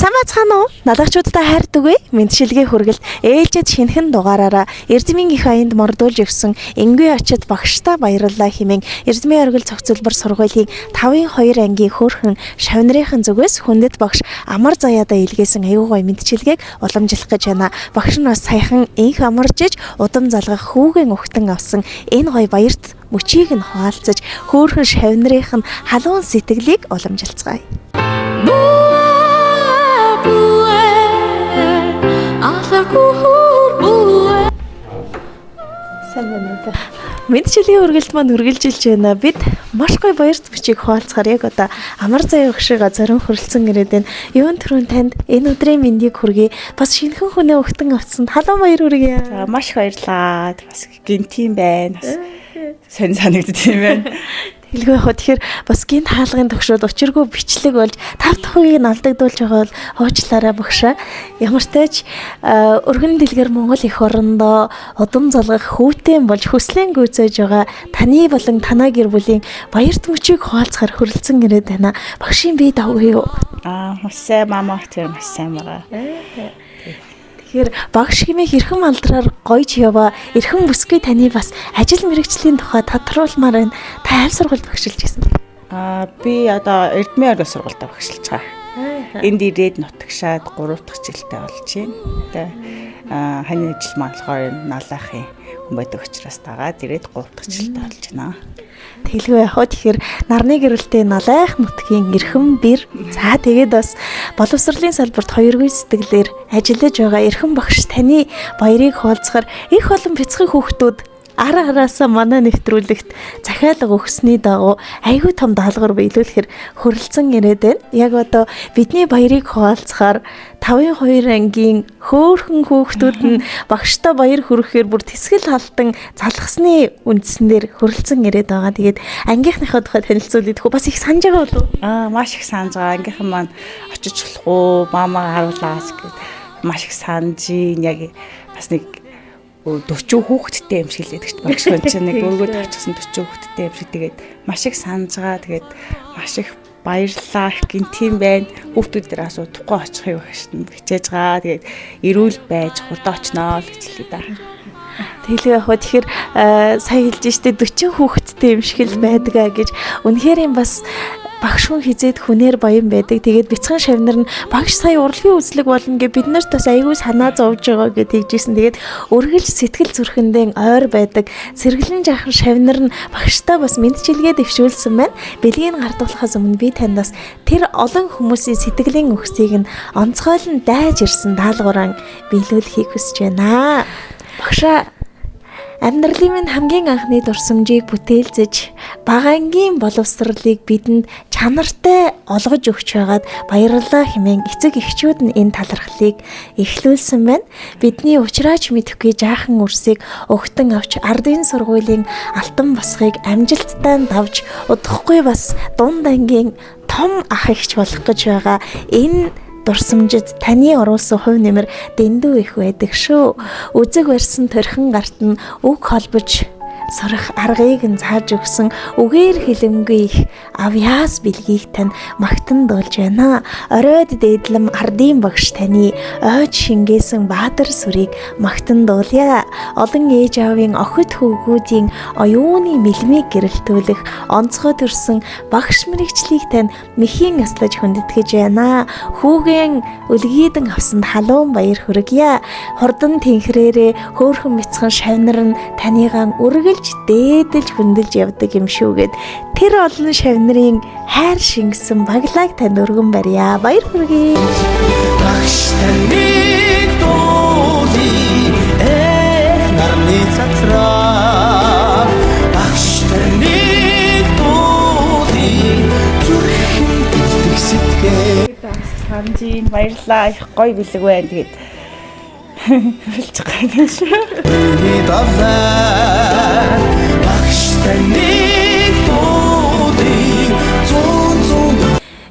Самацхан уу? Налагчуудтай хайрт үгүй. Мэдшилгээ хүргэлт ээлжид шинэхэн дугаараараа Эрдэмийн их аянд мордуулж өгсөн энгийн очид багштай баярлалаа хэмээн Эрдэмийн оргил цогцлбор сургуулийн 5-2 ангийн хөөрхөн шавнырийнхан зүгээс хүндэт багш амар заяада илгээсэн аюу гой мэдчилгээг уламжлах гэж байна. Багш нь бас саяхан инх амаржиж удам залгах хүүгэн өгтөн авсан энэ гой баярт мөчийг нь хуваалцаж хөөрхөн шавнырийнх нь халуун сэтгэлийг уламжилцгаая. Мэдчилгийн үргэлт маань үргэлжилж байна. Бид маш гоё баярт мөчийг хуваалцахаар яг одоо амар заяа өгшөөгөө зарим хөрөлцөн ирээд байна. Юун түрүүн танд энэ өдрийн мэндийг хүргэе. Бас шинэхэн хүнээ өгтөн авсан халуун баяр хүргэе. За маш их баярлалаа. Бас гинтийн байна. Бас сонь санагддаг юм байна. Хэлгүй яг тэгэхээр бас гинт хаалгын төгшөөд учиргүй бичлэг болж 5 дахь үеийг нь алдагдуулж байгаа бол хуучлаарай багшаа. Ямар ч тач өргөн дэлгэр Монгол эх орондоо удам залгах хүүтэн болж хүслийн гүйцээж байгаа таны болон танаа гэр бүлийн баярт мөчийг хуваалцахаар хүрэлцэн ирээд байна. Багшийн бие давгүй юу? Маш сайн мама тэр маш сайн байгаа. Тэгэхээр багш хэмээх эрхэм алдраар гойж яваа эрхэм бүсгүй таны бас ажил мэргэжлийн тухай тодруулмаар байна. Та аль сургуульд багшилж гэсэн бэ? Би одоо Эрдэмийн оргил сургуультай багшилж байгаа. Энд ирээд нутагшаад 3 дахь жилдээ болж байна. Тэгээ хань ажил маань болохоор налаахын хүн байдаг учраас дагаад ирээд 3 дахь жилдээ болж байна. Тэлгүй яхаа тэгэхээр нарны гэрэлтэй налайх нутгийн эрхэм бэр. За тэгээд бас боловсролын салбарт хоёргүй сэтгэлээр ажиллаж байгаа эрхэм багш таны баярыг хуваалцахаар их олон бяцхан хүүхдүүд араасаа манай нэвтрүүлэгт захиалга өгсөний дагуу айгүй том даалгавар биелүүлэхээр хөрөлцөн ирээд байна. Яг одоо бидний баярыг хуваалцахаар 5-2 ангийн хөөрхөн хүүхдүүд нь багштай баяр хүргэхээр бүр тэсгэл халтан залхсны үндснээр хөрөлцөн ирээд байгаа. Тэгээд ангийнхныхаа тухай танилцуулъя гэхүү бас их санаж байгаа болов уу? Маш их санаж байгаа. Ангийнхан маань очиж болох уу? Мамаа харуулаач гэд маш их санаж яг бас нэг 40 хүүхэдтэй юм шиг л гэдэг чинь багш хүн чинь нэг өргөд авчихсан 40 хүүхэдтэй юм шиг тэгээд маш их санаж байгаа. Тэгээд маш их баярлалаа их гинтийн байна. Хүүхдүүд дээр асуудахгүй очих юм гэж хичээж байгаа. Тэгээд эрүүл байж хурдан очноо л гэж хэлээ да. Тэглээ яг тэгэхээр сая хэлж штэ 40 хүүхэдтэй юм шиг л байдгаа гэж үнэхээр юм бас багш хүн хизээд хүнээр баян байдаг. Тэгээд бяцхан шавнар нь багш сая урлагийн үзлэг болно гэ бид нарт бас аягүй санаа зовж байгаа гэж хэлжсэн. Тэгээд үргэлж сэтгэл зүрхэндээ ойр байдаг. Сэргэлэн жаахан шавнар нь багштай бас мэдчилгээ дэвшүүлсэн байна. Бэлгийг гардуулахаас өмнө би таньдас тэр олон хүмүүсийн сэтгэлийн өгсийг нь онцгойлон дайж ирсэн даалгавраа биелүүлэхийг хүсэж байна. Багшаа амьдралын минь хамгийн анхны дурсамжийг бүтээлзэж багаангийн боловсролыг бидэнд чанартай олгож өгч байгаад баярлалаа хэмээн эцэг эхчүүд нь энэ талархлыг эхлүүлсэн байна. Бидний уучраач мэдэхгүй жаахан үрсийг өгтөн авч ардын сургуулийн алтан босхыг амжилттай давж удахгүй бас дунд ангийн том ах эгч болох гэж байгаа. Энэ дурсамжид таны оруулсан хувь нэмэр дэндүү их байдаг шүү. Үзэг барьсан төрхөн гарт нь үг холбож сурах аргыг нь зааж өгсөн үгээр хилэмгүй их авьяас бэлгийг тань магтан дуулж байна. Оройд дээдлэм ардын багш таны ойд шингээсэн баатар сүрийг магтан дуулъя. Олон ээж аавын охид хөвгүүдийн оюуны мэлмийг гэрэлтүүлэх онцгой төрсөн багш мэрэгчлийг тань мэхийн аслаж хүндэтгэж байна. Хүүгэн үлгийдэн авсан халуун баяр хүргье. Хурдан тэнхрээрээ хөөрхөн бяцхан шавнар нь танийгаан үргэлж дээдэлж хүндэлж явдаг юм шүүгээд тэр олон шавнырын хайр шингэсэн баглааг танд өргөн барья. Баяр хүргэе. Багш таныг дуулъя эх нарны цацраа. Багш таныг дуулъя зүрхэн бэлтгэх сэтгэл. Санжийн баярлалаа. Их гоё бэлэг байна. Тэгээд хэлж байгаа юм шүү.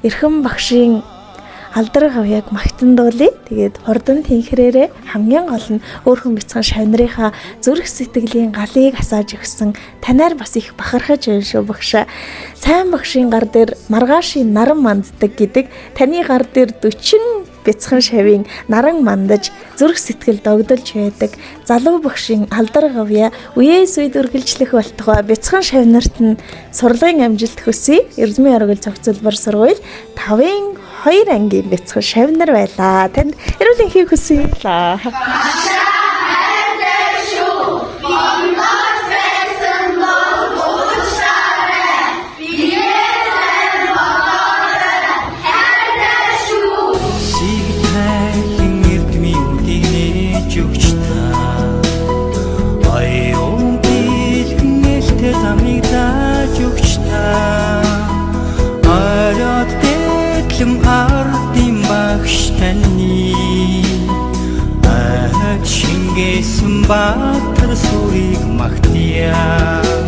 Эрхэм багшийн алдар хавьяаг магтан дуулъя. Тэгээд хурдан тэнхрээрээ хамгийн гол нь өөрхөн бяцхан шавнырынхаа зүрх сэтгэлийн галыг асааж өгсөн танаар бас их бахархаж байна шүү багшаа. Сайн багшийн гар дээр маргаашийн наран манддаг гэдэг таны гар дээр 40 бяцхан шавийн наран мандаж зүрх сэтгэл догдолж байдаг залуу багшийн алдар гавья үеэс үед үргэлжлэх болтугай бяцхан шавнарт нь сурлагын амжилт хүсье. Эрдмийн оргил зохицуулбар сургууль 5-ын 2 ангийн бяцхан шавнар байлаа. Танд эрүүл энхийг хүсье. ardим багш таны шингээсэн баатар сүрийг магтъя.